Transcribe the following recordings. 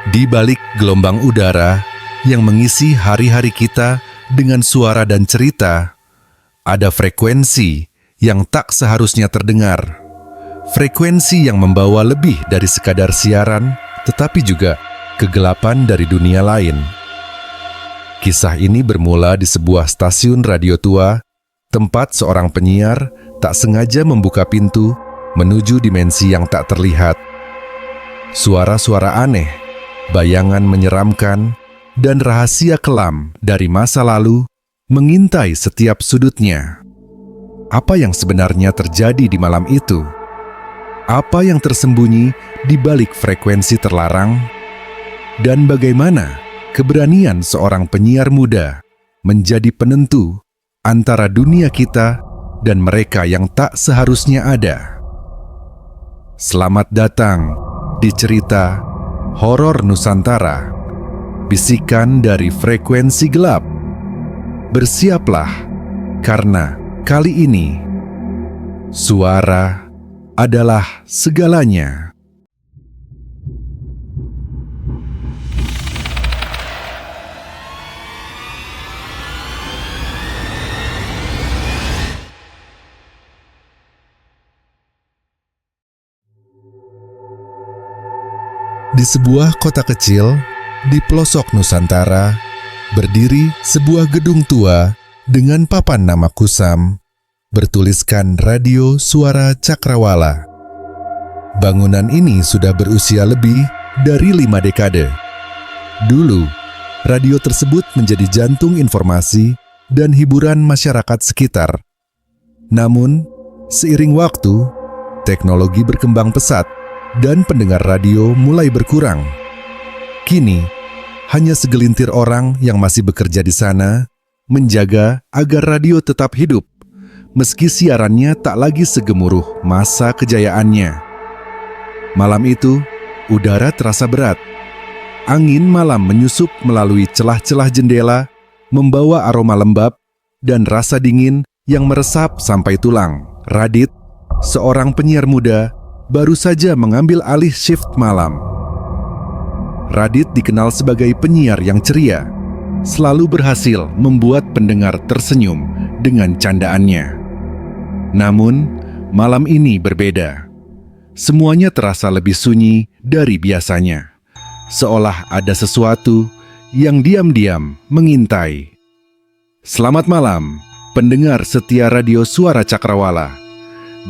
Di balik gelombang udara yang mengisi hari-hari kita dengan suara dan cerita, ada frekuensi yang tak seharusnya terdengar. Frekuensi yang membawa lebih dari sekadar siaran, tetapi juga kegelapan dari dunia lain. Kisah ini bermula di sebuah stasiun radio tua, tempat seorang penyiar tak sengaja membuka pintu menuju dimensi yang tak terlihat. Suara-suara aneh, bayangan menyeramkan, dan rahasia kelam dari masa lalu mengintai setiap sudutnya. Apa yang sebenarnya terjadi di malam itu? Apa yang tersembunyi di balik frekuensi terlarang? Dan bagaimana keberanian seorang penyiar muda menjadi penentu antara dunia kita dan mereka yang tak seharusnya ada? Selamat datang di cerita Horor Nusantara, bisikan dari frekuensi gelap. Bersiaplah, karena kali ini suara adalah segalanya. Di sebuah kota kecil di pelosok Nusantara, berdiri sebuah gedung tua dengan papan nama kusam, bertuliskan Radio Suara Cakrawala. Bangunan ini sudah berusia lebih dari 5 dekade. Dulu, radio tersebut menjadi jantung informasi dan hiburan masyarakat sekitar. Namun, seiring waktu, teknologi berkembang pesat dan pendengar radio mulai berkurang. Kini, hanya segelintir orang yang masih bekerja di sana menjaga agar radio tetap hidup, meski siarannya tak lagi segemuruh masa kejayaannya. Malam itu, udara terasa berat. Angin malam menyusup melalui celah-celah jendela, membawa aroma lembab dan rasa dingin yang meresap sampai tulang. Radit, seorang penyiar muda, baru saja mengambil alih shift malam. Radit dikenal sebagai penyiar yang ceria, selalu berhasil membuat pendengar tersenyum dengan candaannya. Namun, malam ini berbeda. Semuanya terasa lebih sunyi dari biasanya, seolah ada sesuatu yang diam-diam mengintai. Selamat malam, pendengar setia Radio Suara Cakrawala.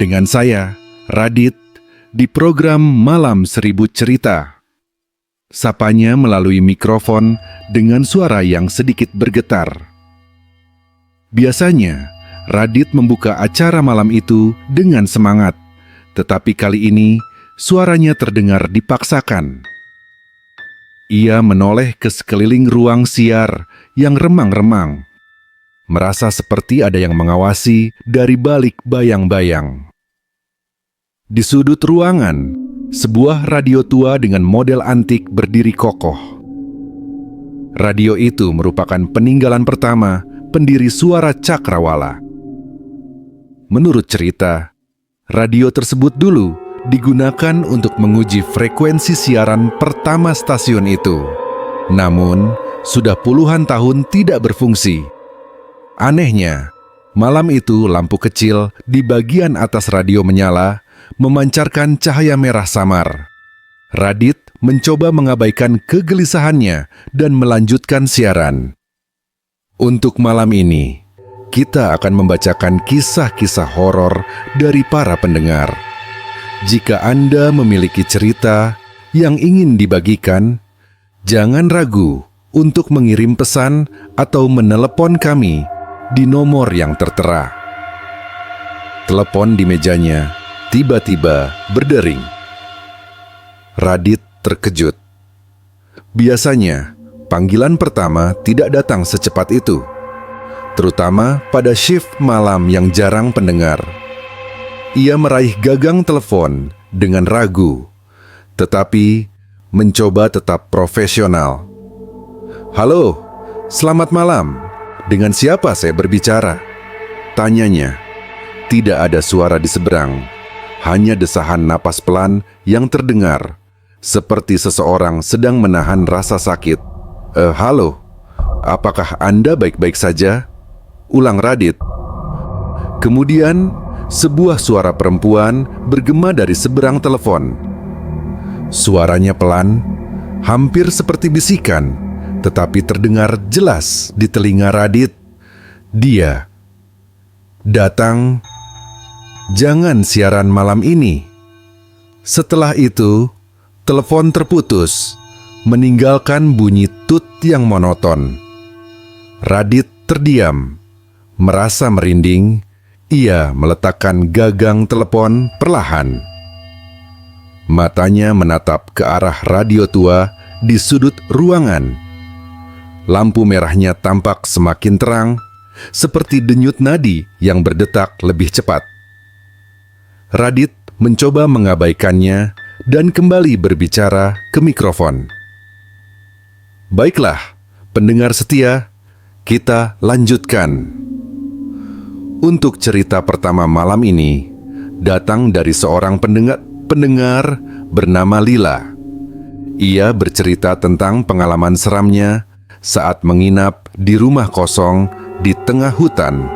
Dengan saya, Radit, di program Malam Seribu Cerita. Sapanya melalui mikrofon dengan suara yang sedikit bergetar. Biasanya, Radit membuka acara malam itu dengan semangat, tetapi kali ini suaranya terdengar dipaksakan. Ia menoleh ke sekeliling ruang siar yang remang-remang, merasa seperti ada yang mengawasi dari balik bayang-bayang. Di sudut ruangan, sebuah radio tua dengan model antik berdiri kokoh. Radio itu merupakan peninggalan pertama pendiri Suara Cakrawala. Menurut cerita, radio tersebut dulu digunakan untuk menguji frekuensi siaran pertama stasiun itu. Namun, sudah puluhan tahun tidak berfungsi. Anehnya, malam itu lampu kecil di bagian atas radio menyala, memancarkan cahaya merah samar. Radit mencoba mengabaikan kegelisahannya dan melanjutkan siaran. Untuk malam ini, kita akan membacakan kisah-kisah horor dari para pendengar. Jika Anda memiliki cerita yang ingin dibagikan, jangan ragu untuk mengirim pesan atau menelepon kami di nomor yang tertera. Telepon di mejanya tiba-tiba berdering. Radit terkejut. Biasanya, panggilan pertama tidak datang secepat itu, terutama pada shift malam yang jarang pendengar. Ia meraih gagang telepon dengan ragu, tetapi mencoba tetap profesional. "Halo, selamat malam. Dengan siapa saya berbicara?" tanyanya. Tidak ada suara di seberang. Hanya desahan napas pelan yang terdengar seperti seseorang sedang menahan rasa sakit. Halo, apakah Anda baik-baik saja? Ulang Radit. Kemudian, sebuah suara perempuan bergema dari seberang telepon. Suaranya pelan, hampir seperti bisikan, tetapi terdengar jelas di telinga Radit. Dia datang, jangan siaran malam ini. Setelah itu, telepon terputus, meninggalkan bunyi tut yang monoton. Radit terdiam, merasa merinding. Ia meletakkan gagang telepon perlahan. Matanya menatap ke arah radio tua di sudut ruangan. Lampu merahnya tampak semakin terang, seperti denyut nadi yang berdetak lebih cepat. Radit mencoba mengabaikannya dan kembali berbicara ke mikrofon. Baiklah, pendengar setia, kita lanjutkan. Untuk cerita pertama malam ini, datang dari seorang pendengar bernama Lila. Ia bercerita tentang pengalaman seramnya saat menginap di rumah kosong di tengah hutan.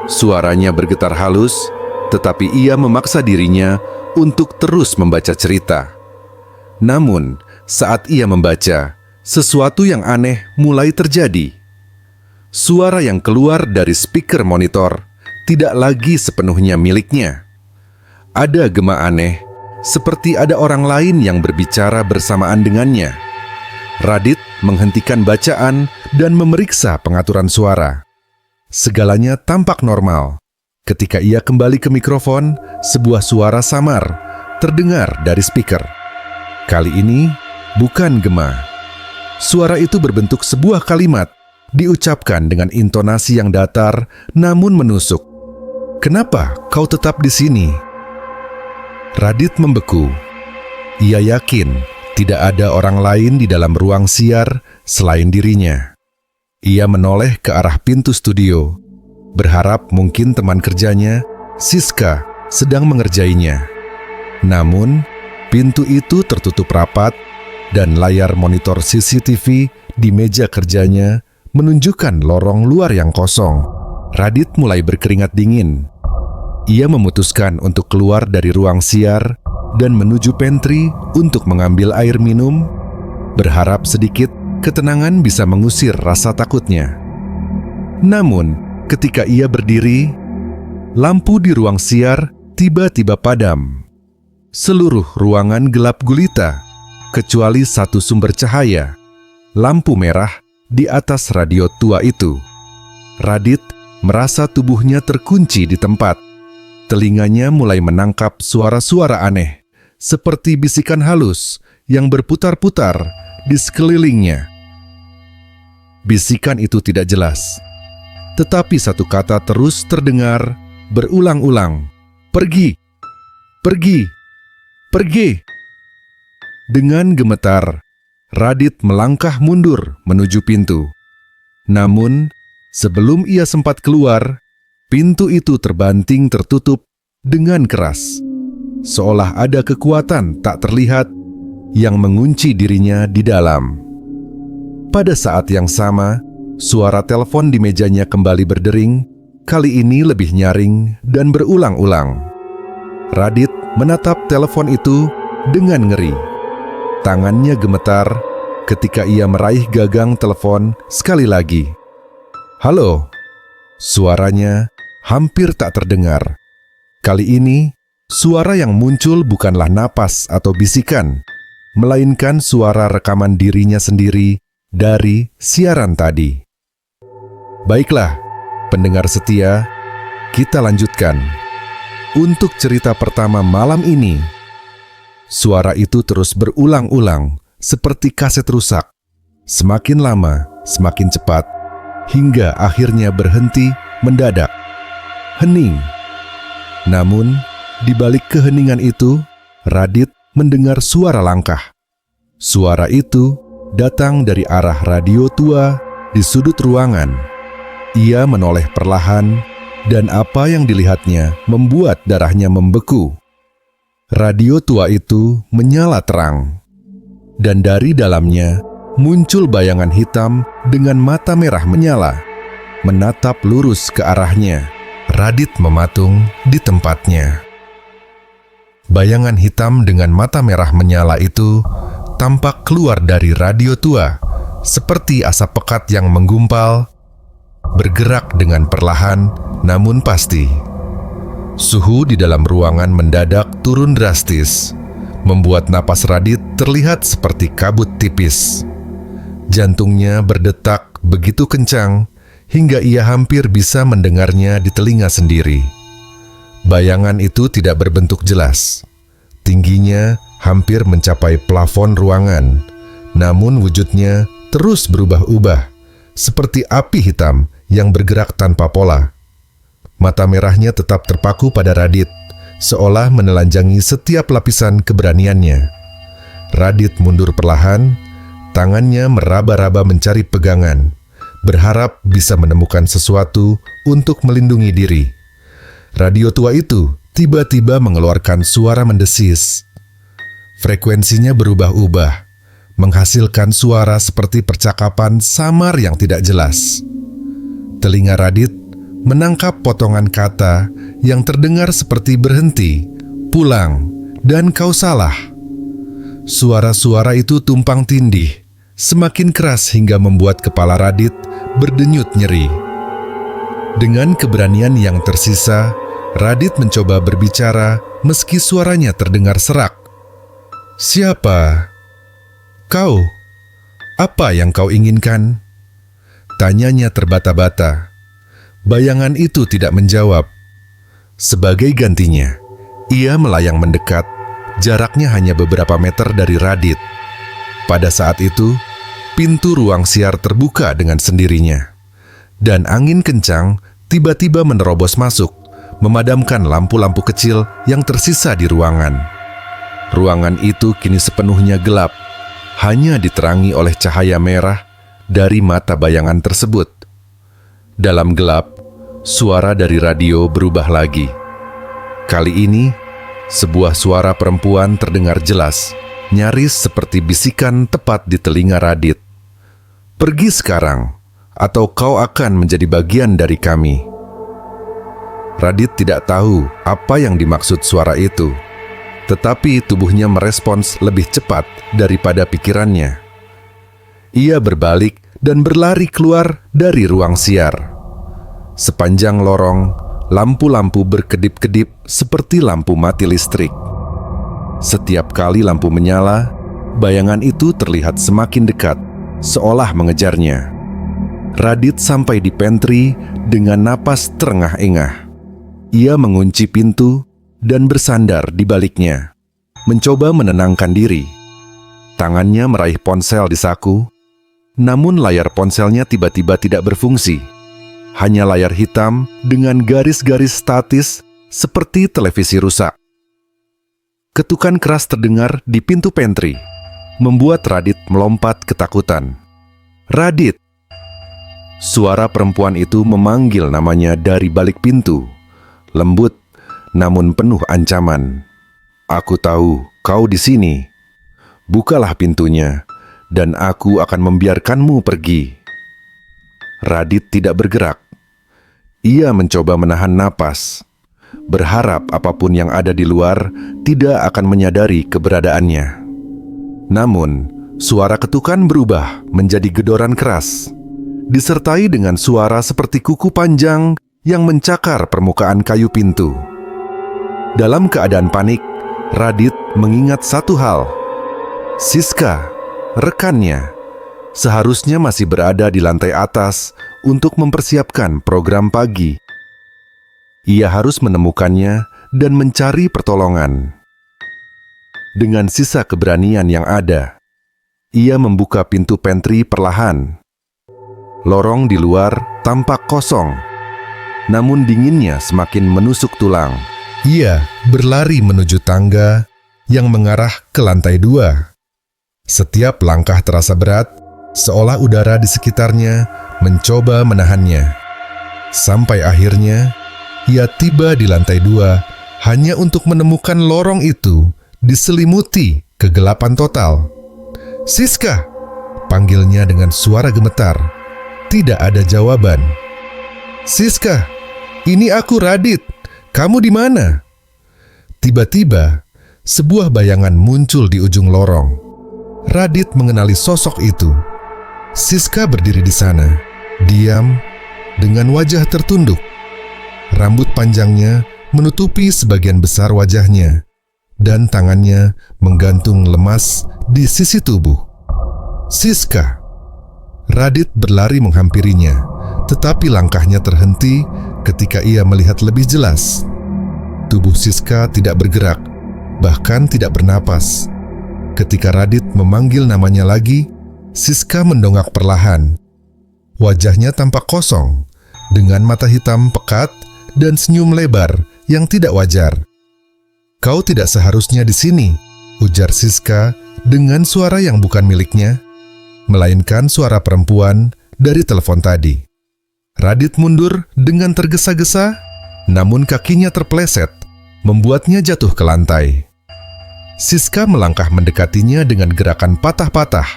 Suaranya bergetar halus, tetapi ia memaksa dirinya untuk terus membaca cerita. Namun, saat ia membaca, sesuatu yang aneh mulai terjadi. Suara yang keluar dari speaker monitor tidak lagi sepenuhnya miliknya. Ada gema aneh, seperti ada orang lain yang berbicara bersamaan dengannya. Radit menghentikan bacaan dan memeriksa pengaturan suara. Segalanya tampak normal. Ketika ia kembali ke mikrofon, sebuah suara samar terdengar dari speaker. Kali ini bukan gema. Suara itu berbentuk sebuah kalimat, diucapkan dengan intonasi yang datar namun menusuk. Kenapa kau tetap di sini? Radit membeku. Ia yakin tidak ada orang lain di dalam ruang siar selain dirinya. Ia menoleh ke arah pintu studio, berharap mungkin teman kerjanya, Siska, sedang mengerjainya. Namun, pintu itu tertutup rapat dan layar monitor CCTV di meja kerjanya menunjukkan lorong luar yang kosong. Radit mulai berkeringat dingin. Ia memutuskan untuk keluar dari ruang siar dan menuju pantry untuk mengambil air minum, berharap sedikit ketenangan bisa mengusir rasa takutnya. Namun, ketika ia berdiri, lampu di ruang siar tiba-tiba padam. Seluruh ruangan gelap gulita, kecuali satu sumber cahaya, lampu merah di atas radio tua itu. Radit merasa tubuhnya terkunci di tempat. Telinganya mulai menangkap suara-suara aneh, seperti bisikan halus yang berputar-putar di sekelilingnya. Bisikan itu tidak jelas, tetapi satu kata terus terdengar berulang-ulang. Pergi! Pergi! Pergi! Dengan gemetar, Radit melangkah mundur menuju pintu. Namun, sebelum ia sempat keluar, pintu itu terbanting tertutup dengan keras. Seolah ada kekuatan tak terlihat yang mengunci dirinya di dalam. Pada saat yang sama, suara telepon di mejanya kembali berdering, kali ini lebih nyaring dan berulang-ulang. Radit menatap telepon itu dengan ngeri. Tangannya gemetar ketika ia meraih gagang telepon sekali lagi. Halo, suaranya hampir tak terdengar. Kali ini, suara yang muncul bukanlah napas atau bisikan, melainkan suara rekaman dirinya sendiri dari siaran tadi. Baiklah, pendengar setia, kita lanjutkan. Untuk cerita pertama malam ini, suara itu terus berulang-ulang seperti kaset rusak. Semakin lama, semakin cepat, hingga akhirnya berhenti mendadak. Hening. Namun, di balik keheningan itu, Radit mendengar suara langkah. Suara itu datang dari arah radio tua di sudut ruangan. Ia menoleh perlahan, dan apa yang dilihatnya membuat darahnya membeku. radio tua itu menyala terang. Dan dari dalamnya muncul bayangan hitam dengan mata merah menyala, menatap lurus ke arahnya. Radit mematung di tempatnya. Bayangan hitam dengan mata merah menyala itu tampak keluar dari radio tua, seperti asap pekat yang menggumpal, bergerak dengan perlahan namun pasti. Suhu di dalam ruangan mendadak turun drastis, membuat napas Radit terlihat seperti kabut tipis. Jantungnya berdetak begitu kencang hingga ia hampir bisa mendengarnya di telinga sendiri. Bayangan itu tidak berbentuk jelas. Tingginya hampir mencapai plafon ruangan, namun wujudnya terus berubah-ubah, seperti api hitam yang bergerak tanpa pola. Mata merahnya tetap terpaku pada Radit, seolah menelanjangi setiap lapisan keberaniannya. Radit mundur perlahan, tangannya meraba-raba mencari pegangan, berharap bisa menemukan sesuatu untuk melindungi diri. Radio tua itu tiba-tiba mengeluarkan suara mendesis. Frekuensinya berubah-ubah, menghasilkan suara seperti percakapan samar yang tidak jelas. Telinga Radit menangkap potongan kata yang terdengar seperti berhenti, pulang, dan kau salah. Suara-suara itu tumpang tindih, semakin keras hingga membuat kepala Radit berdenyut nyeri. Dengan keberanian yang tersisa, Radit mencoba berbicara meski suaranya terdengar serak. "Siapa? Kau? Apa yang kau inginkan?" Tanyanya terbata-bata. Bayangan itu tidak menjawab. Sebagai gantinya, ia melayang mendekat, jaraknya hanya beberapa meter dari Radit. Pada saat itu, pintu ruang siar terbuka dengan sendirinya. Dan angin kencang tiba-tiba menerobos masuk, memadamkan lampu-lampu kecil yang tersisa di ruangan. Ruangan itu kini sepenuhnya gelap, hanya diterangi oleh cahaya merah dari mata bayangan tersebut. Dalam gelap, suara dari radio berubah lagi. Kali ini, sebuah suara perempuan terdengar jelas, nyaris seperti bisikan tepat di telinga Radit. "Pergi sekarang, atau kau akan menjadi bagian dari kami." Radit tidak tahu apa yang dimaksud suara itu, tetapi tubuhnya merespons lebih cepat daripada pikirannya. Ia berbalik dan berlari keluar dari ruang siar. Sepanjang lorong, lampu-lampu berkedip-kedip seperti lampu mati listrik. Setiap kali lampu menyala, bayangan itu terlihat semakin dekat, seolah mengejarnya. Radit sampai di pantry dengan napas terengah-engah. Ia mengunci pintu dan bersandar di baliknya, mencoba menenangkan diri. Tangannya meraih ponsel di saku, namun layar ponselnya tiba-tiba tidak berfungsi. Hanya layar hitam dengan garis-garis statis seperti televisi rusak. Ketukan keras terdengar di pintu pantry, membuat Radit melompat ketakutan. "Radit!" Suara perempuan itu memanggil namanya dari balik pintu, lembut namun penuh ancaman. "Aku tahu kau di sini. Bukalah pintunya, dan aku akan membiarkanmu pergi." Radit tidak bergerak. Ia mencoba menahan napas, berharap apapun yang ada di luar tidak akan menyadari keberadaannya. Namun, suara ketukan berubah menjadi gedoran keras, disertai dengan suara seperti kuku panjang yang mencakar permukaan kayu pintu. Dalam keadaan panik, Radit mengingat satu hal. Siska, rekannya, seharusnya masih berada di lantai atas untuk mempersiapkan program pagi. Ia harus menemukannya dan mencari pertolongan. Dengan sisa keberanian yang ada, ia membuka pintu pantry perlahan. Lorong di luar tampak kosong, namun dinginnya semakin menusuk tulang. Ia berlari menuju tangga yang mengarah ke lantai 2. Setiap langkah terasa berat, seolah udara di sekitarnya mencoba menahannya. Sampai akhirnya, ia tiba di lantai 2 hanya untuk menemukan lorong itu diselimuti kegelapan total. "Siska!" panggilnya dengan suara gemetar. Tidak ada jawaban. "Siska, ini aku Radit. Kamu di mana?" Tiba-tiba, sebuah bayangan muncul di ujung lorong. Radit mengenali sosok itu. Siska berdiri di sana, diam, dengan wajah tertunduk. Rambut panjangnya menutupi sebagian besar wajahnya, dan tangannya menggantung lemas di sisi tubuh. "Siska!" Radit berlari menghampirinya, tetapi langkahnya terhenti ketika ia melihat lebih jelas. Tubuh Siska tidak bergerak, bahkan tidak bernapas. Ketika Radit memanggil namanya lagi, Siska mendongak perlahan. Wajahnya tampak kosong, dengan mata hitam pekat dan senyum lebar yang tidak wajar. "Kau tidak seharusnya di sini," ujar Siska dengan suara yang bukan miliknya, melainkan suara perempuan dari telepon tadi. Radit mundur dengan tergesa-gesa, namun kakinya terpeleset, membuatnya jatuh ke lantai. Siska melangkah mendekatinya dengan gerakan patah-patah,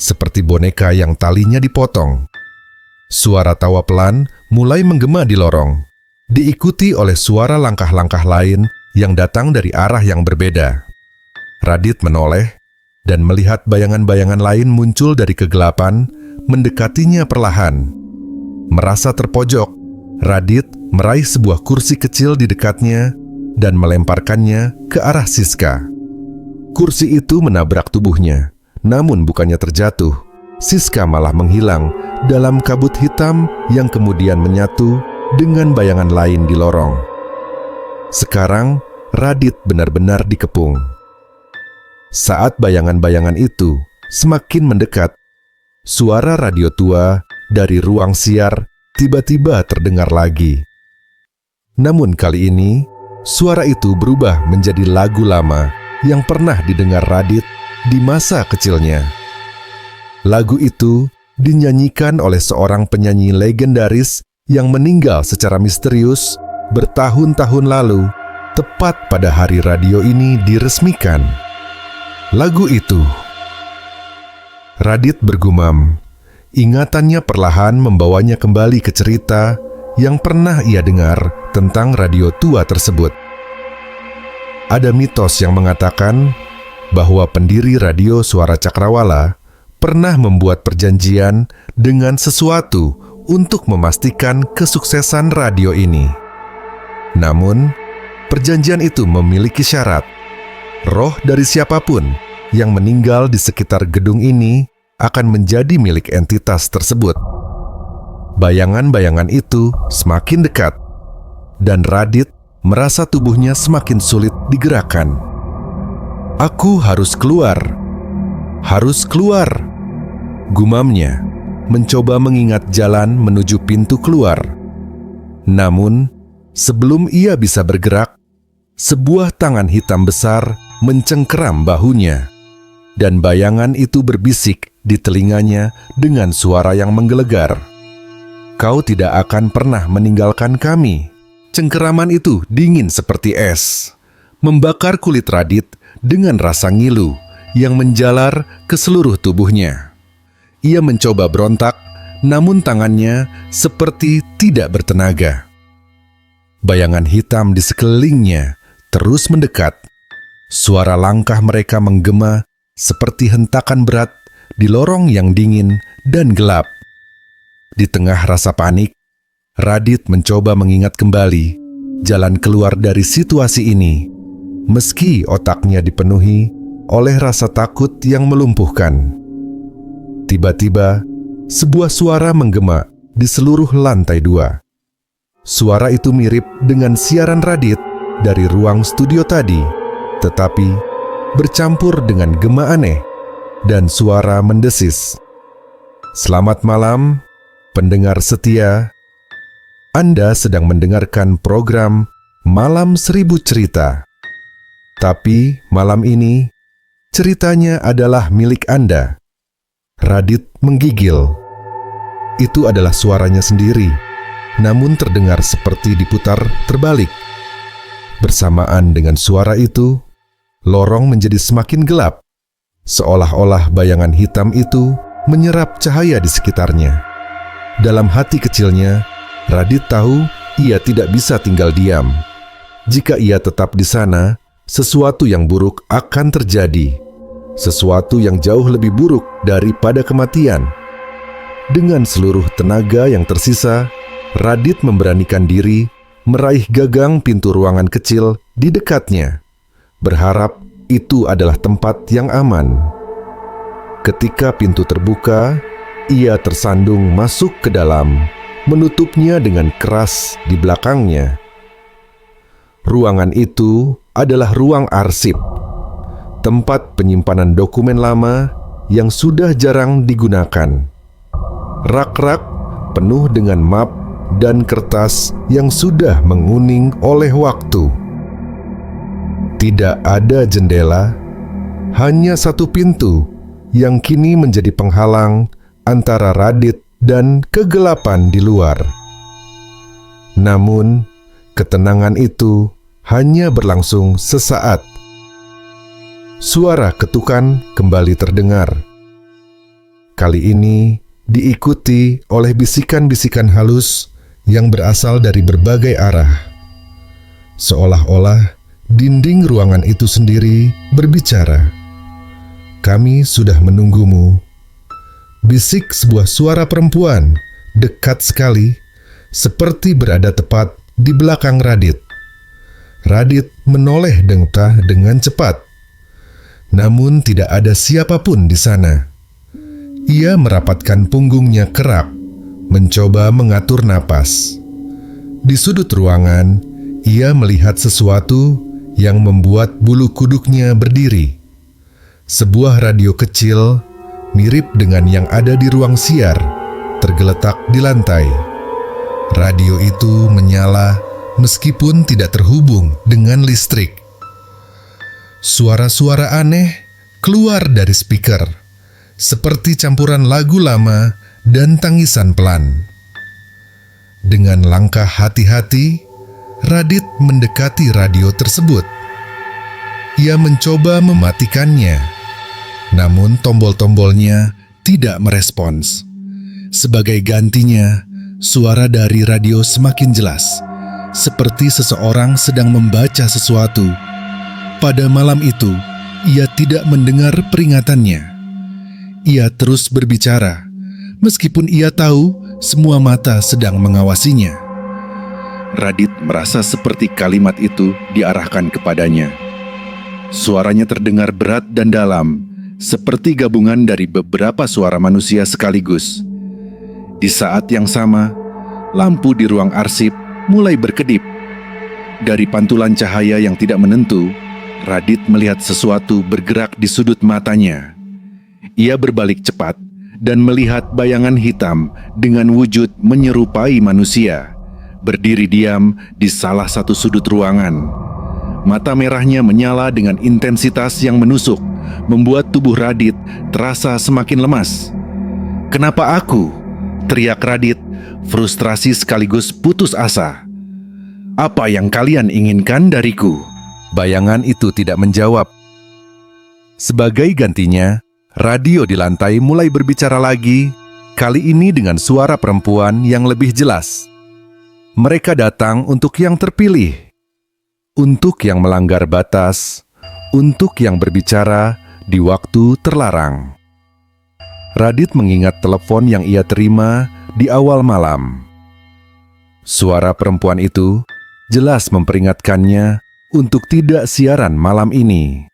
seperti boneka yang talinya dipotong. Suara tawa pelan mulai menggema di lorong, diikuti oleh suara langkah-langkah lain yang datang dari arah yang berbeda. Radit menoleh dan melihat bayangan-bayangan lain muncul dari kegelapan, mendekatinya perlahan. Merasa terpojok, Radit meraih sebuah kursi kecil di dekatnya dan melemparkannya ke arah Siska. Kursi itu menabrak tubuhnya, namun bukannya terjatuh. Siska malah menghilang dalam kabut hitam yang kemudian menyatu dengan bayangan lain di lorong. Sekarang, Radit benar-benar dikepung. Saat bayangan-bayangan itu semakin mendekat, suara radio tua dari ruang siar tiba-tiba terdengar lagi. Namun kali ini, suara itu berubah menjadi lagu lama yang pernah didengar Radit di masa kecilnya. Lagu itu dinyanyikan oleh seorang penyanyi legendaris yang meninggal secara misterius bertahun-tahun lalu, tepat pada hari radio ini diresmikan. Lagu itu. Radit bergumam. Ingatannya perlahan membawanya kembali ke cerita yang pernah ia dengar tentang radio tua tersebut. Ada mitos yang mengatakan bahwa pendiri radio Suara Cakrawala pernah membuat perjanjian dengan sesuatu untuk memastikan kesuksesan radio ini. Namun, perjanjian itu memiliki syarat. Roh dari siapapun yang meninggal di sekitar gedung ini akan menjadi milik entitas tersebut. Bayangan-bayangan itu semakin dekat, dan Radit merasa tubuhnya semakin sulit digerakkan. "Aku harus keluar, harus keluar," gumamnya, mencoba mengingat jalan menuju pintu keluar. Namun, sebelum ia bisa bergerak, sebuah tangan hitam besar mencengkeram bahunya, dan bayangan itu berbisik di telinganya dengan suara yang menggelegar. "Kau tidak akan pernah meninggalkan kami." Cengkeraman itu dingin seperti es, membakar kulit Radit dengan rasa ngilu yang menjalar ke seluruh tubuhnya. Ia mencoba berontak, namun tangannya seperti tidak bertenaga. Bayangan hitam di sekelilingnya terus mendekat. Suara langkah mereka menggema seperti hentakan berat di lorong yang dingin dan gelap. Di tengah rasa panik, Radit mencoba mengingat kembali jalan keluar dari situasi ini, meski otaknya dipenuhi oleh rasa takut yang melumpuhkan. Tiba-tiba, sebuah suara menggema di seluruh lantai 2. Suara itu mirip dengan siaran Radit dari ruang studio tadi, tetapi bercampur dengan gema aneh dan suara mendesis. "Selamat malam, pendengar setia. Anda sedang mendengarkan program Malam 1000 Cerita. Tapi malam ini, ceritanya adalah milik Anda." Radit menggigil. Itu adalah suaranya sendiri, namun terdengar seperti diputar terbalik. Bersamaan dengan suara itu, lorong menjadi semakin gelap, seolah-olah bayangan hitam itu menyerap cahaya di sekitarnya. Dalam hati kecilnya, Radit tahu ia tidak bisa tinggal diam. Jika ia tetap di sana, sesuatu yang buruk akan terjadi. Sesuatu yang jauh lebih buruk daripada kematian. Dengan seluruh tenaga yang tersisa, Radit memberanikan diri meraih gagang pintu ruangan kecil di dekatnya, berharap itu adalah tempat yang aman. Ketika pintu terbuka, ia tersandung masuk ke dalam, menutupnya dengan keras di belakangnya. Ruangan itu adalah ruang arsip, tempat penyimpanan dokumen lama yang sudah jarang digunakan. Rak-rak penuh dengan map dan kertas yang sudah menguning oleh waktu. Tidak ada jendela, hanya satu pintu yang kini menjadi penghalang antara Radit dan kegelapan di luar. Namun, ketenangan itu hanya berlangsung sesaat. Suara ketukan kembali terdengar. Kali ini diikuti oleh bisikan-bisikan halus yang berasal dari berbagai arah. Seolah-olah dinding ruangan itu sendiri berbicara. "Kami sudah menunggumu." Bisik sebuah suara perempuan dekat sekali, seperti berada tepat di belakang Radit. Radit menoleh dengtah dengan cepat. Namun tidak ada siapapun di sana. Ia merapatkan punggungnya kerak, mencoba mengatur napas. Di sudut ruangan, ia melihat sesuatu yang membuat bulu kuduknya berdiri. Sebuah radio kecil, mirip dengan yang ada di ruang siar, tergeletak di lantai. Radio itu menyala meskipun tidak terhubung dengan listrik. Suara-suara aneh keluar dari speaker, seperti campuran lagu lama dan tangisan pelan. Dengan langkah hati-hati, Radit mendekati radio tersebut. Ia mencoba mematikannya, namun tombol-tombolnya tidak merespons. Sebagai gantinya, suara dari radio semakin jelas, seperti seseorang sedang membaca sesuatu. Pada malam itu, ia tidak mendengar peringatannya. Ia terus berbicara, meskipun ia tahu semua mata sedang mengawasinya. Radit merasa seperti kalimat itu diarahkan kepadanya. Suaranya terdengar berat dan dalam, seperti gabungan dari beberapa suara manusia sekaligus. Di saat yang sama, lampu di ruang arsip mulai berkedip. Dari pantulan cahaya yang tidak menentu, Radit melihat sesuatu bergerak di sudut matanya. Ia berbalik cepat dan melihat bayangan hitam dengan wujud menyerupai manusia, berdiri diam di salah satu sudut ruangan. Mata merahnya menyala dengan intensitas yang menusuk, membuat tubuh Radit terasa semakin lemas. "Kenapa aku?" teriak Radit, frustrasi sekaligus putus asa. "Apa yang kalian inginkan dariku?" Bayangan itu tidak menjawab. Sebagai gantinya, radio di lantai mulai berbicara lagi, kali ini dengan suara perempuan yang lebih jelas. Mereka datang untuk yang terpilih, untuk yang melanggar batas, untuk yang berbicara di waktu terlarang. Radit mengingat telepon yang ia terima di awal malam. Suara perempuan itu jelas memperingatkannya untuk tidak siaran malam ini.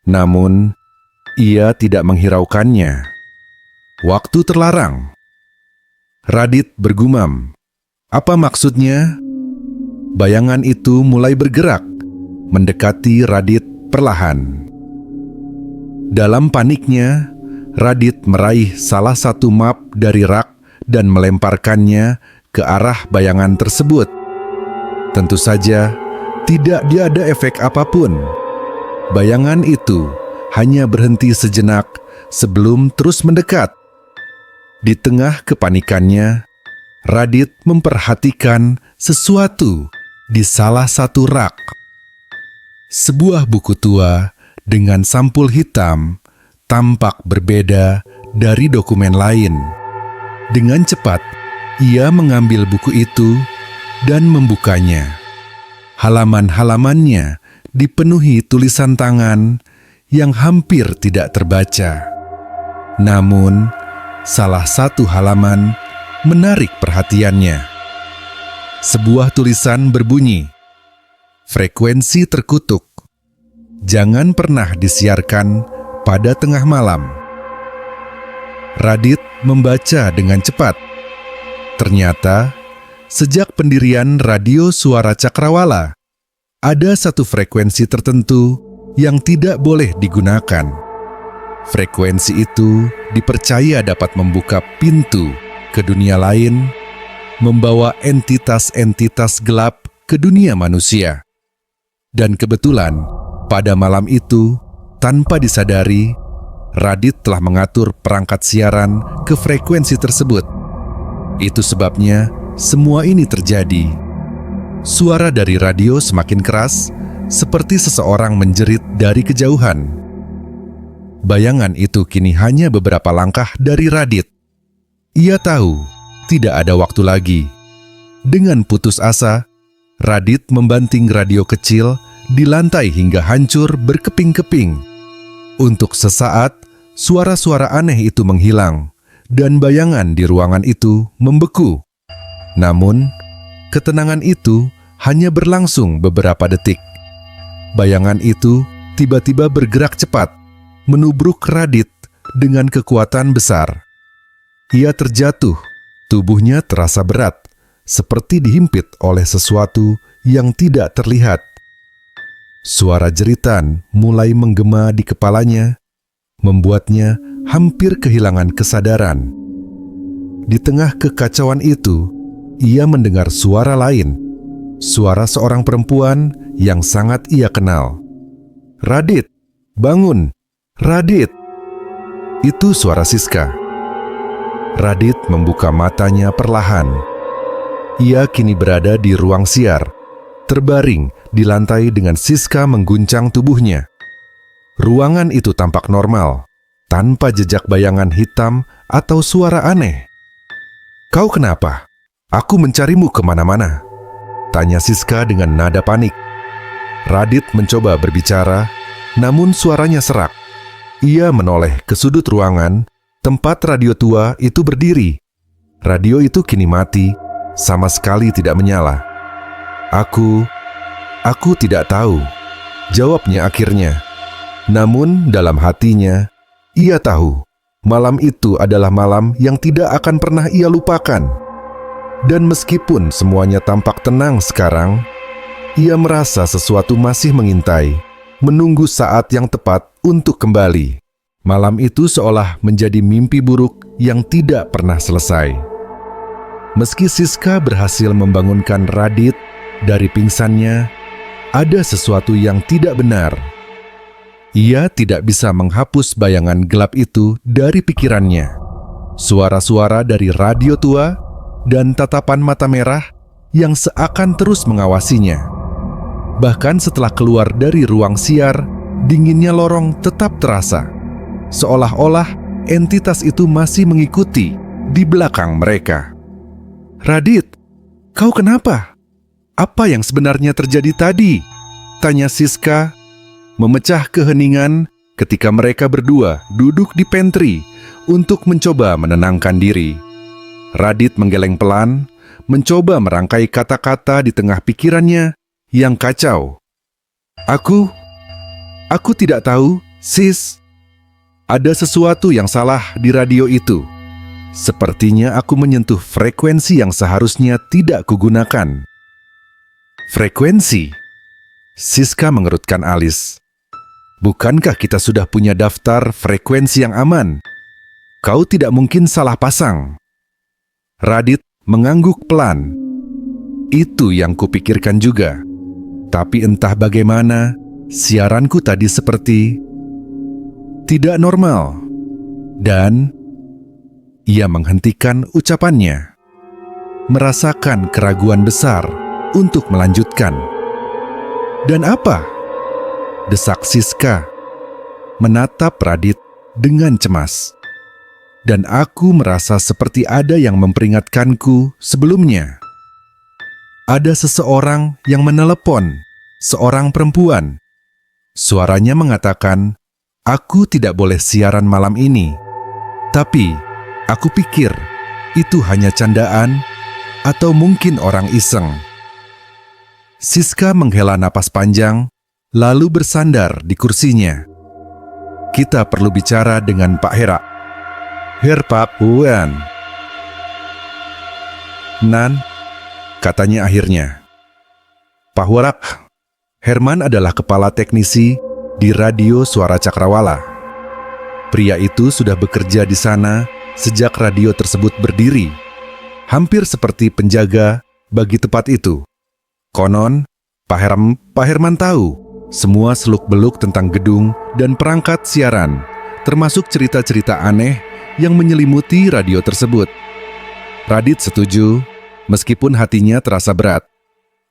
Namun, ia tidak menghiraukannya. Waktu terlarang. Radit bergumam. Apa maksudnya? Bayangan itu mulai bergerak, mendekati Radit perlahan. Dalam paniknya, Radit meraih salah satu map dari rak dan melemparkannya ke arah bayangan tersebut. Tentu saja, tidak ada efek apapun. Bayangan itu hanya berhenti sejenak sebelum terus mendekat. Di tengah kepanikannya, Radit memperhatikan sesuatu di salah satu rak. Sebuah buku tua dengan sampul hitam tampak berbeda dari dokumen lain. Dengan cepat, ia mengambil buku itu dan membukanya. Halaman-halamannya dipenuhi tulisan tangan yang hampir tidak terbaca. Namun, salah satu halaman menarik perhatiannya. Sebuah tulisan berbunyi, "Frekuensi terkutuk. Jangan pernah disiarkan pada tengah malam." Radit membaca dengan cepat. Ternyata, sejak pendirian Radio Suara Cakrawala, ada satu frekuensi tertentu yang tidak boleh digunakan. Frekuensi itu dipercaya dapat membuka pintu ke dunia lain, membawa entitas-entitas gelap ke dunia manusia. Dan kebetulan, pada malam itu, tanpa disadari, Radit telah mengatur perangkat siaran ke frekuensi tersebut. Itu sebabnya semua ini terjadi. Suara dari radio semakin keras, seperti seseorang menjerit dari kejauhan. Bayangan itu kini hanya beberapa langkah dari Radit. Ia tahu tidak ada waktu lagi. Dengan putus asa, Radit membanting radio kecil di lantai hingga hancur berkeping-keping. Untuk sesaat, suara-suara aneh itu menghilang dan bayangan di ruangan itu membeku. Namun, ketenangan itu hanya berlangsung beberapa detik. Bayangan itu tiba-tiba bergerak cepat, menubruk Radit dengan kekuatan besar. Ia terjatuh, tubuhnya terasa berat, seperti dihimpit oleh sesuatu yang tidak terlihat. Suara jeritan mulai menggema di kepalanya, membuatnya hampir kehilangan kesadaran. Di tengah kekacauan itu, ia mendengar suara lain, suara seorang perempuan yang sangat ia kenal. "Radit, bangun! Radit!" Itu suara Siska. Radit membuka matanya perlahan. Ia kini berada di ruang siar, terbaring di lantai dengan Siska mengguncang tubuhnya. Ruangan itu tampak normal, tanpa jejak bayangan hitam atau suara aneh. "Kau kenapa? Aku mencarimu kemana-mana," tanya Siska dengan nada panik. Radit mencoba berbicara, namun suaranya serak. Ia menoleh ke sudut ruangan tempat radio tua itu berdiri. Radio itu kini mati, sama sekali tidak menyala. Aku tidak tahu," jawabnya akhirnya. Namun dalam hatinya, ia tahu malam itu adalah malam yang tidak akan pernah ia lupakan. Dan meskipun semuanya tampak tenang sekarang, ia merasa sesuatu masih mengintai, menunggu saat yang tepat untuk kembali. Malam itu seolah menjadi mimpi buruk yang tidak pernah selesai. Meski Siska berhasil membangunkan Radit dari pingsannya, ada sesuatu yang tidak benar. Ia tidak bisa menghapus bayangan gelap itu dari pikirannya. Suara-suara dari radio tua dan tatapan mata merah yang seakan terus mengawasinya. Bahkan setelah keluar dari ruang siar, dinginnya lorong tetap terasa. Seolah-olah entitas itu masih mengikuti di belakang mereka. "Radit, kau kenapa? Apa yang sebenarnya terjadi tadi?" tanya Siska, memecah keheningan ketika mereka berdua duduk di pantry untuk mencoba menenangkan diri. Radit menggeleng pelan, mencoba merangkai kata-kata di tengah pikirannya yang kacau. Aku tidak tahu, Sis. Ada sesuatu yang salah di radio itu. Sepertinya aku menyentuh frekuensi yang seharusnya tidak kugunakan." "Frekuensi?" Siska mengerutkan alis. "Bukankah kita sudah punya daftar frekuensi yang aman? Kau tidak mungkin salah pasang." Radit mengangguk pelan. "Itu yang kupikirkan juga. Tapi entah bagaimana, siaranku tadi seperti tidak normal." Dan ia menghentikan ucapannya, merasakan keraguan besar untuk melanjutkan. "Dan apa? desak Siska, menatap Radit dengan cemas. Dan aku merasa seperti ada yang memperingatkanku sebelumnya. Ada seseorang yang menelepon, seorang perempuan. Suaranya mengatakan, aku tidak boleh siaran malam ini. Tapi, aku pikir itu hanya candaan atau mungkin orang iseng. Siska menghela napas panjang, lalu bersandar di kursinya. Kita perlu bicara dengan Pak Hera. Her Papuan. Nan, katanya akhirnya. Pak Warak, Herman adalah kepala teknisi di Radio Suara Cakrawala. Pria itu sudah bekerja di sana sejak radio tersebut berdiri, hampir seperti penjaga bagi tempat itu. Konon, Pak Herman tahu semua seluk-beluk tentang gedung dan perangkat siaran, termasuk cerita-cerita aneh yang menyelimuti radio tersebut. Radit setuju, meskipun hatinya terasa berat.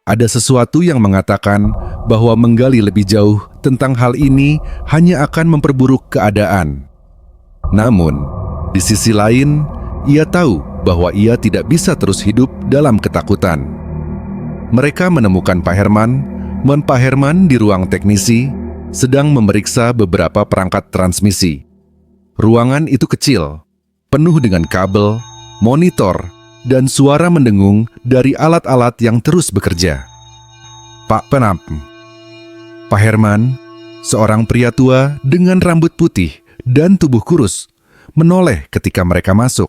Ada sesuatu yang mengatakan bahwa menggali lebih jauh tentang hal ini hanya akan memperburuk keadaan. Namun, di sisi lain, ia tahu bahwa ia tidak bisa terus hidup dalam ketakutan. Mereka menemukan Pak Herman di ruang teknisi, sedang memeriksa beberapa perangkat transmisi. Ruangan itu kecil, penuh dengan kabel, monitor, dan suara mendengung dari alat-alat yang terus bekerja. Pak Herman, seorang pria tua dengan rambut putih dan tubuh kurus, menoleh ketika mereka masuk.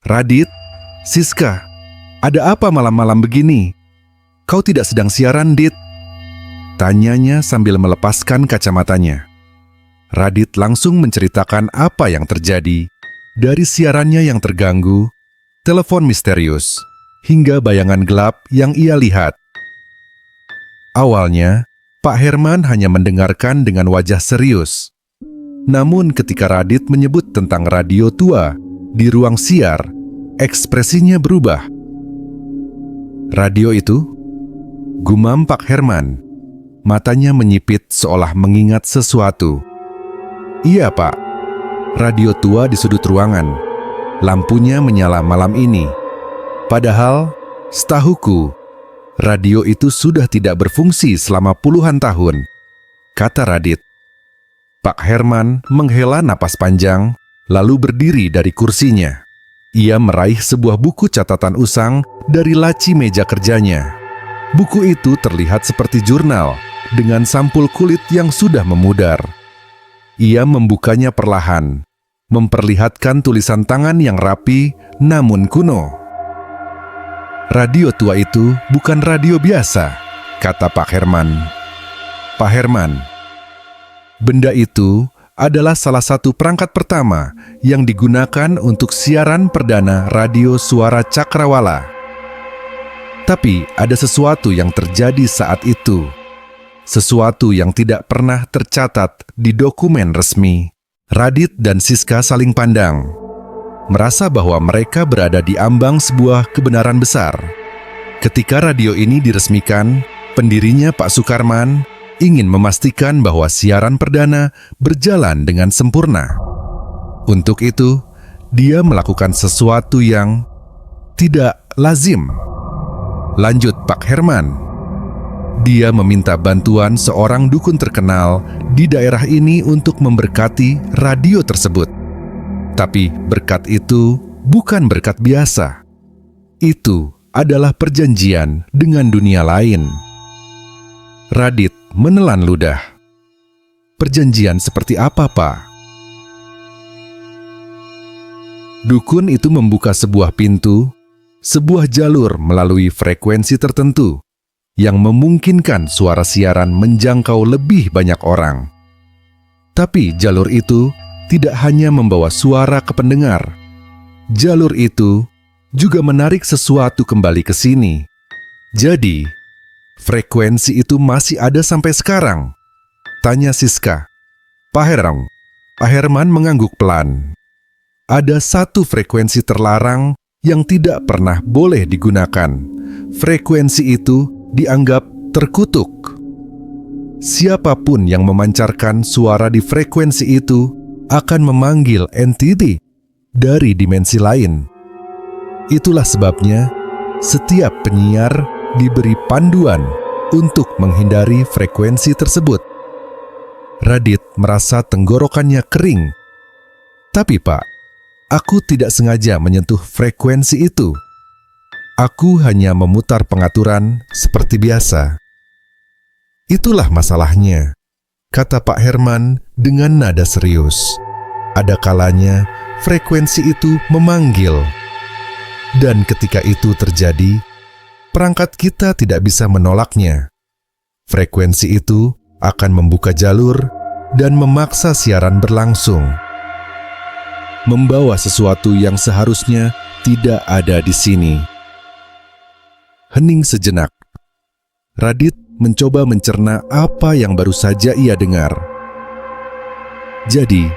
Radit, Siska, ada apa malam-malam begini? Kau tidak sedang siaran, Dit? Tanyanya sambil melepaskan kacamatanya. Radit langsung menceritakan apa yang terjadi, dari siarannya yang terganggu, telepon misterius, hingga bayangan gelap yang ia lihat. Awalnya, Pak Herman hanya mendengarkan dengan wajah serius. Namun ketika Radit menyebut tentang radio tua di ruang siar, ekspresinya berubah. Radio itu? Gumam Pak Herman. Matanya menyipit seolah mengingat sesuatu. Iya, Pak. Radio tua di sudut ruangan. Lampunya menyala malam ini. Padahal, setahuku, radio itu sudah tidak berfungsi selama puluhan tahun, kata Radit. Pak Herman menghela napas panjang, lalu berdiri dari kursinya. Ia meraih sebuah buku catatan usang dari laci meja kerjanya. Buku itu terlihat seperti jurnal, dengan sampul kulit yang sudah memudar. Ia membukanya perlahan, memperlihatkan tulisan tangan yang rapi namun kuno. Radio tua itu bukan radio biasa, kata Pak Herman. Pak Herman, benda itu adalah salah satu perangkat pertama yang digunakan untuk siaran perdana Radio Suara Cakrawala. Tapi ada sesuatu yang terjadi saat itu. Sesuatu yang tidak pernah tercatat di dokumen resmi. Radit dan Siska saling pandang, merasa bahwa mereka berada di ambang sebuah kebenaran besar. Ketika radio ini diresmikan, pendirinya Pak Sukarman ingin memastikan bahwa siaran perdana berjalan dengan sempurna. Untuk itu, dia melakukan sesuatu yang tidak lazim. Lanjut Pak Herman. Dia meminta bantuan seorang dukun terkenal di daerah ini untuk memberkati radio tersebut. Tapi berkat itu bukan berkat biasa. Itu adalah perjanjian dengan dunia lain. Radit menelan ludah. Perjanjian seperti apa, Pak? Dukun itu membuka sebuah pintu, sebuah jalur melalui frekuensi tertentu yang memungkinkan suara siaran menjangkau lebih banyak orang. Tapi jalur itu tidak hanya membawa suara ke pendengar. Jalur itu juga menarik sesuatu kembali ke sini. Jadi, frekuensi itu masih ada sampai sekarang? Tanya Siska. Pak Herman mengangguk pelan. Ada satu frekuensi terlarang yang tidak pernah boleh digunakan. Frekuensi itu dianggap terkutuk. siapapun yang memancarkan suara di frekuensi itu akan memanggil entiti dari dimensi lain. Itulah sebabnya setiap penyiar diberi panduan untuk menghindari frekuensi tersebut. Radit merasa tenggorokannya kering. Tapi Pak, aku tidak sengaja menyentuh frekuensi itu. Aku hanya memutar pengaturan seperti biasa. Itulah masalahnya, kata Pak Herman dengan nada serius. Ada kalanya frekuensi itu memanggil. Dan ketika itu terjadi, perangkat kita tidak bisa menolaknya. Frekuensi itu akan membuka jalur dan memaksa siaran berlangsung, membawa sesuatu yang seharusnya tidak ada di sini. Hening sejenak. Radit mencoba mencerna apa yang baru saja ia dengar. Jadi,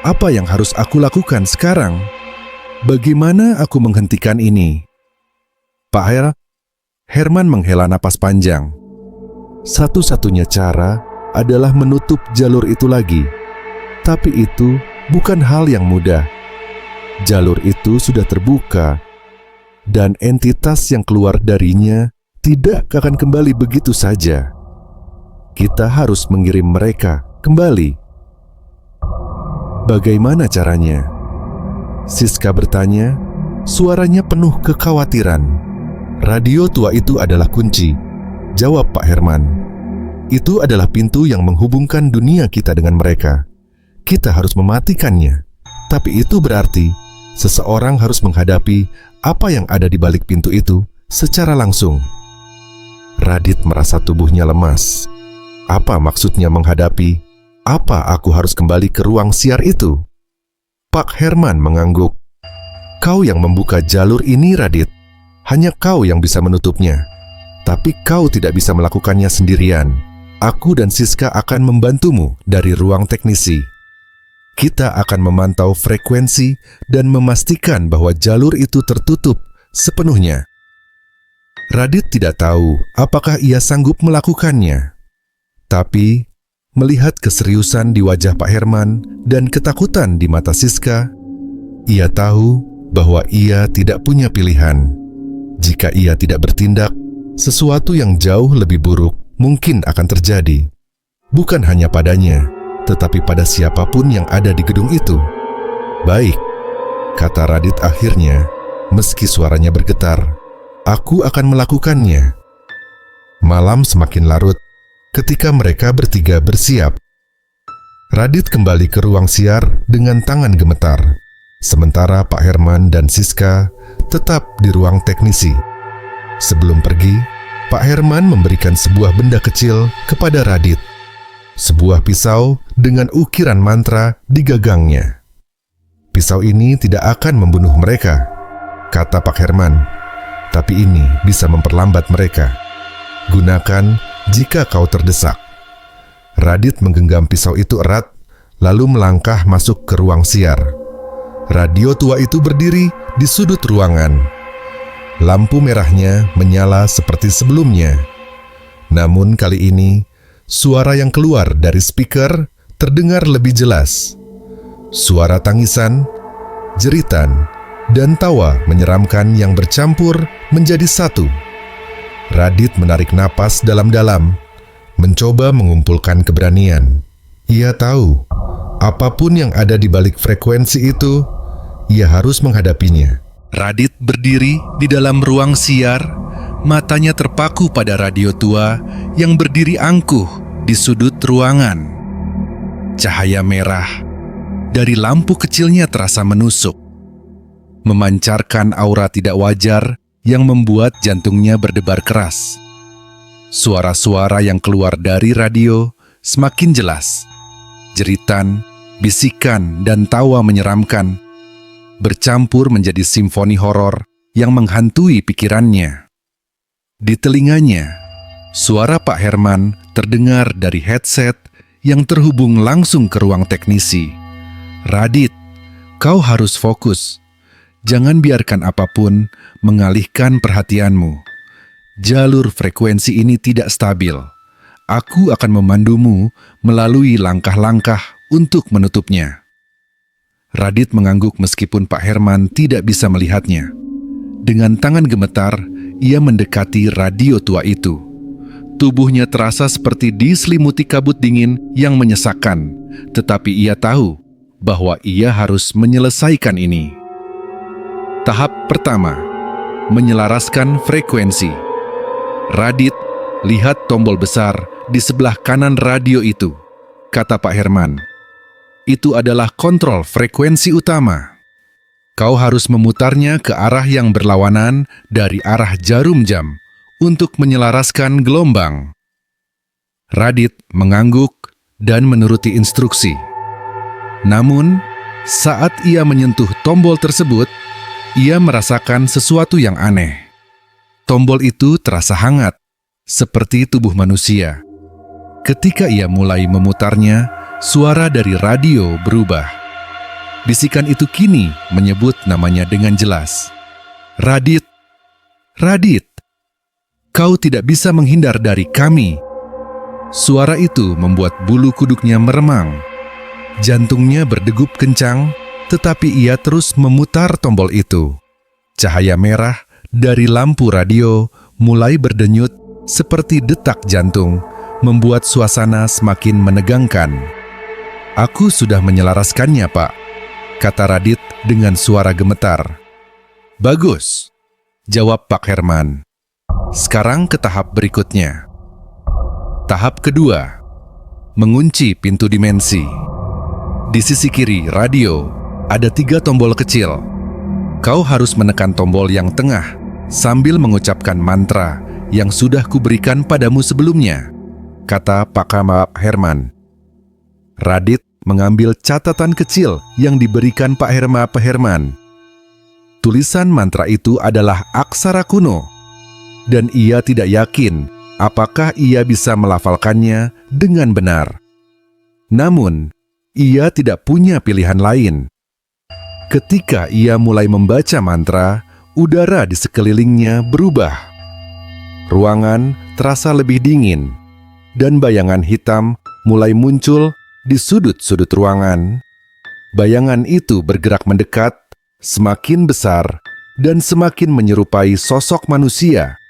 apa yang harus aku lakukan sekarang? Bagaimana aku menghentikan ini? Pak Herman menghela napas panjang. Satu-satunya cara adalah menutup jalur itu lagi. Tapi itu bukan hal yang mudah. Jalur itu sudah terbuka, dan entitas yang keluar darinya tidak akan kembali begitu saja. Kita harus mengirim mereka kembali. Bagaimana caranya? Siska bertanya, suaranya penuh kekhawatiran. Radio tua itu adalah kunci, jawab Pak Herman. Itu adalah pintu yang menghubungkan dunia kita dengan mereka. Kita harus mematikannya. Tapi itu berarti seseorang harus menghadapi apa yang ada di balik pintu itu secara langsung. Radit merasa tubuhnya lemas. Apa maksudnya menghadapi? Apa aku harus kembali ke ruang siar itu? Pak Herman mengangguk. Kau yang membuka jalur ini, Radit. Hanya kau yang bisa menutupnya. Tapi kau tidak bisa melakukannya sendirian. Aku dan Siska akan membantumu dari ruang teknisi. Kita akan memantau frekuensi dan memastikan bahwa jalur itu tertutup sepenuhnya. Radit tidak tahu apakah ia sanggup melakukannya. Tapi, melihat keseriusan di wajah Pak Herman dan ketakutan di mata Siska, ia tahu bahwa ia tidak punya pilihan. Jika ia tidak bertindak, sesuatu yang jauh lebih buruk mungkin akan terjadi. Bukan hanya padanya, tetapi pada siapapun yang ada di gedung itu. Baik, kata Radit akhirnya, meski suaranya bergetar. Aku akan melakukannya. Malam semakin larut ketika mereka bertiga bersiap. Radit kembali ke ruang siar dengan tangan gemetar, sementara Pak Herman dan Siska tetap di ruang teknisi. Sebelum pergi, Pak Herman memberikan sebuah benda kecil kepada Radit. Sebuah pisau dengan ukiran mantra di gagangnya. Pisau ini tidak akan membunuh mereka, kata Pak Herman. Tapi ini bisa memperlambat mereka. Gunakan jika kau terdesak. Radit menggenggam pisau itu erat, lalu melangkah masuk ke ruang siar. Radio tua itu berdiri di sudut ruangan. Lampu merahnya menyala seperti sebelumnya. Namun kali ini, suara yang keluar dari speaker terdengar lebih jelas. Suara tangisan, jeritan, dan tawa menyeramkan yang bercampur menjadi satu. Radit menarik napas dalam-dalam, mencoba mengumpulkan keberanian. Ia tahu, apapun yang ada di balik frekuensi itu, ia harus menghadapinya. Radit berdiri di dalam ruang siar, matanya terpaku pada radio tua yang berdiri angkuh di sudut ruangan. Cahaya merah dari lampu kecilnya terasa menusuk, memancarkan aura tidak wajar yang membuat jantungnya berdebar keras. Suara-suara yang keluar dari radio semakin jelas. Jeritan, bisikan, dan tawa menyeramkan bercampur menjadi simfoni horor yang menghantui pikirannya. Di telinganya, suara Pak Herman terdengar dari headset yang terhubung langsung ke ruang teknisi. Radit, kau harus fokus. Jangan biarkan apapun mengalihkan perhatianmu. Jalur frekuensi ini tidak stabil. Aku akan memandumu melalui langkah-langkah untuk menutupnya. Radit mengangguk meskipun Pak Herman tidak bisa melihatnya. Dengan tangan gemetar, ia mendekati radio tua itu. Tubuhnya terasa seperti diselimuti kabut dingin yang menyesakkan, tetapi ia tahu bahwa ia harus menyelesaikan ini. Tahap pertama, menyelaraskan frekuensi. Radit, lihat tombol besar di sebelah kanan radio itu, kata Pak Herman. Itu adalah kontrol frekuensi utama. Kau harus memutarnya ke arah yang berlawanan dari arah jarum jam untuk menyelaraskan gelombang. Radit mengangguk dan menuruti instruksi. Namun, saat ia menyentuh tombol tersebut, ia merasakan sesuatu yang aneh. Tombol itu terasa hangat, seperti tubuh manusia. Ketika ia mulai memutarnya, suara dari radio berubah. Bisikan itu kini menyebut namanya dengan jelas. Radit, Radit, kau tidak bisa menghindar dari kami. Suara itu membuat bulu kuduknya meremang. Jantungnya berdegup kencang, tetapi ia terus memutar tombol itu. Cahaya merah dari lampu radio mulai berdenyut seperti detak jantung, membuat suasana semakin menegangkan. Aku sudah menyelaraskannya, Pak, kata Radit dengan suara gemetar. Bagus, jawab Pak Herman. Sekarang ke tahap berikutnya. Tahap kedua, mengunci pintu dimensi. Di sisi kiri radio ada 3 tombol kecil. Kau harus menekan tombol yang tengah sambil mengucapkan mantra yang sudah kuberikan padamu sebelumnya, kata Pak Herman. Radit mengambil catatan kecil yang diberikan Pak Herman. Tulisan mantra itu adalah aksara kuno, dan ia tidak yakin apakah ia bisa melafalkannya dengan benar. Namun, ia tidak punya pilihan lain. Ketika ia mulai membaca mantra, udara di sekelilingnya berubah. Ruangan terasa lebih dingin, dan bayangan hitam mulai muncul di sudut-sudut ruangan. Bayangan itu bergerak mendekat, semakin besar, dan semakin menyerupai sosok manusia.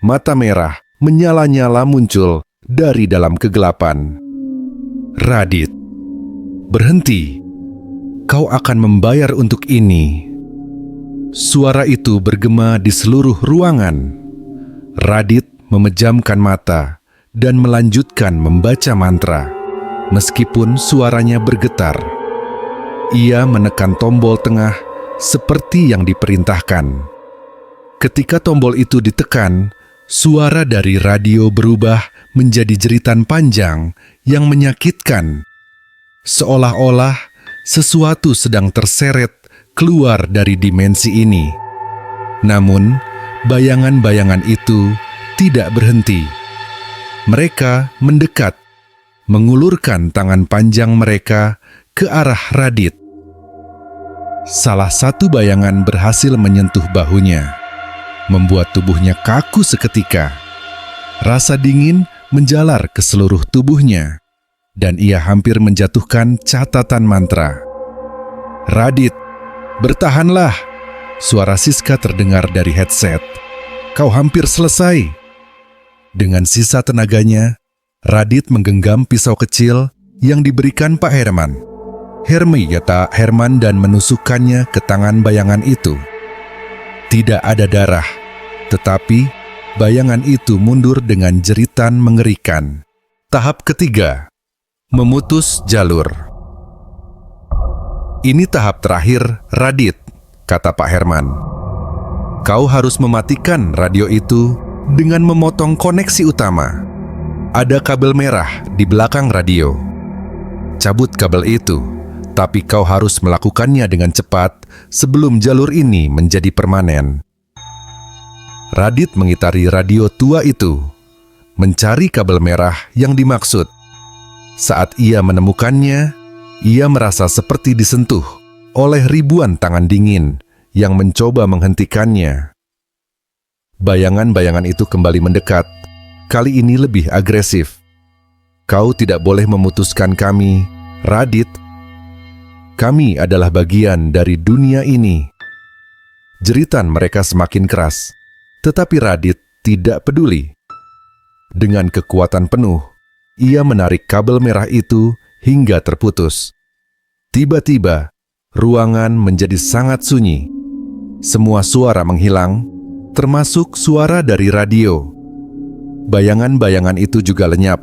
Mata merah menyala-nyala muncul dari dalam kegelapan. Radit, berhenti. Kau akan membayar untuk ini. Suara itu bergema di seluruh ruangan. Radit memejamkan mata dan melanjutkan membaca mantra. Meskipun suaranya bergetar, ia menekan tombol tengah seperti yang diperintahkan. Ketika tombol itu ditekan, suara dari radio berubah menjadi jeritan panjang yang menyakitkan. Seolah-olah sesuatu sedang terseret keluar dari dimensi ini. Namun, bayangan-bayangan itu tidak berhenti. Mereka mendekat, mengulurkan tangan panjang mereka ke arah Radit. Salah satu bayangan berhasil menyentuh bahunya, membuat tubuhnya kaku seketika. Rasa dingin menjalar ke seluruh tubuhnya, dan ia hampir menjatuhkan catatan mantra. Radit, bertahanlah, suara Siska terdengar dari headset. Kau hampir selesai. Dengan sisa tenaganya, Radit menggenggam pisau kecil yang diberikan Pak Herman. Kata Herman dan menusukkannya ke tangan bayangan itu. Tidak ada darah, tetapi bayangan itu mundur dengan jeritan mengerikan. Tahap ketiga, memutus jalur. Ini tahap terakhir, Radit, kata Pak Herman. Kau harus mematikan radio itu dengan memotong koneksi utama. Ada kabel merah di belakang radio. Cabut kabel itu, tapi kau harus melakukannya dengan cepat sebelum jalur ini menjadi permanen. Radit mengitari radio tua itu, mencari kabel merah yang dimaksud. Saat ia menemukannya, ia merasa seperti disentuh oleh ribuan tangan dingin yang mencoba menghentikannya. Bayangan-bayangan itu kembali mendekat, kali ini lebih agresif. Kau tidak boleh memutuskan kami, Radit. Kami adalah bagian dari dunia ini. Jeritan mereka semakin keras, tetapi Radit tidak peduli. Dengan kekuatan penuh, ia menarik kabel merah itu hingga terputus. Tiba-tiba, ruangan menjadi sangat sunyi. Semua suara menghilang, termasuk suara dari radio. Bayangan-bayangan itu juga lenyap,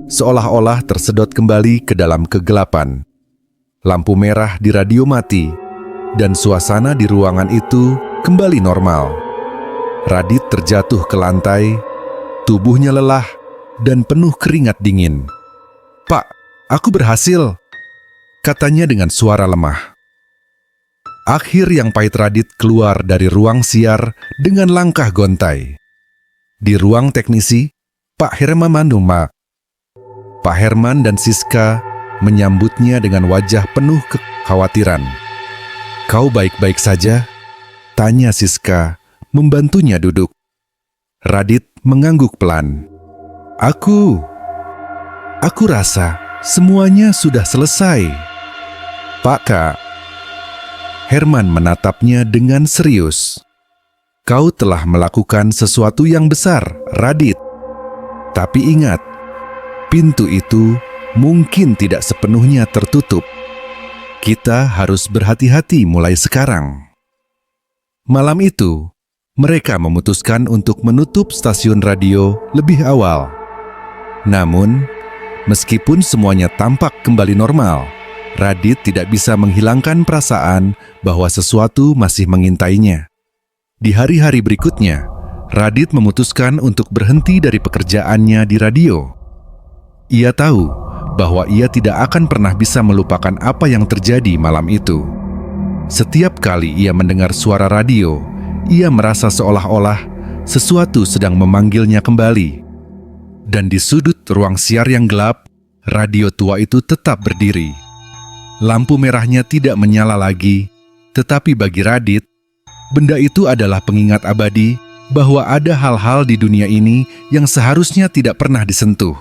seolah-olah tersedot kembali ke dalam kegelapan. Lampu merah di radio mati, dan suasana di ruangan itu kembali normal. Radit terjatuh ke lantai, tubuhnya lelah dan penuh keringat dingin. "Pak, aku berhasil," katanya dengan suara lemah. Akhir yang pahit, Radit keluar dari ruang siar dengan langkah gontai. Di ruang teknisi, Pak Herman Manuma. Pak Herman dan Siska menyambutnya dengan wajah penuh kekhawatiran. "Kau baik-baik saja?" tanya Siska, membantunya duduk. Radit mengangguk pelan. Aku rasa semuanya sudah selesai." "Pak Kak." Herman menatapnya dengan serius. "Kau telah melakukan sesuatu yang besar, Radit. Tapi ingat, pintu itu mungkin tidak sepenuhnya tertutup. Kita harus berhati-hati mulai sekarang." Malam itu, mereka memutuskan untuk menutup stasiun radio lebih awal. Namun, meskipun semuanya tampak kembali normal, Radit tidak bisa menghilangkan perasaan bahwa sesuatu masih mengintainya. Di hari-hari berikutnya, Radit memutuskan untuk berhenti dari pekerjaannya di radio. Ia tahu bahwa ia tidak akan pernah bisa melupakan apa yang terjadi malam itu. Setiap kali ia mendengar suara radio, ia merasa seolah-olah sesuatu sedang memanggilnya kembali. Dan di sudut ruang siar yang gelap, radio tua itu tetap berdiri. Lampu merahnya tidak menyala lagi, tetapi bagi Radit, benda itu adalah pengingat abadi bahwa ada hal-hal di dunia ini yang seharusnya tidak pernah disentuh.